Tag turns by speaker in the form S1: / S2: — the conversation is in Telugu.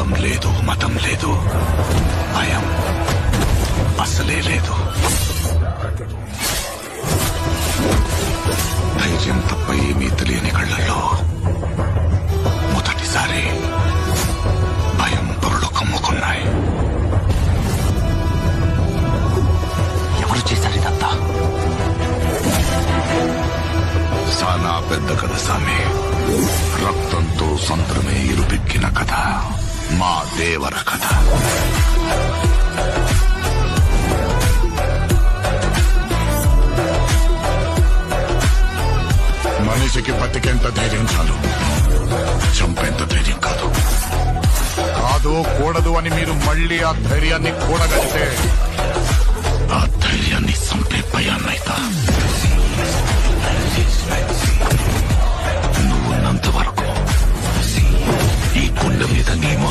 S1: కులం లేదు, మతం లేదు, భయం అసలే లేదు. ధైర్యం తప్ప ఏమీ తెలియని కళ్ళల్లో మొదటిసారి భయం పొరలు కమ్ముకున్నాయి.
S2: ఎవరు చేశారు ఇదంతా?
S1: చాలా పెద్ద కథ సామి. రక్తంతో సంద్రమే ఇరుపెక్కిన కథ. మా దేవర కథ. మనిషికి బతికేంత ధైర్యం చాలు, చంపేంత ధైర్యం కాదు. కాదు కూడదు అని మీరు మళ్ళీ ఆ ధైర్యాన్ని కూడగలిగితే ఆ ధైర్యాన్ని చంపే భయాన్నైతా. నువ్వున్నంత వరకు ఈ కుండ మీద నీ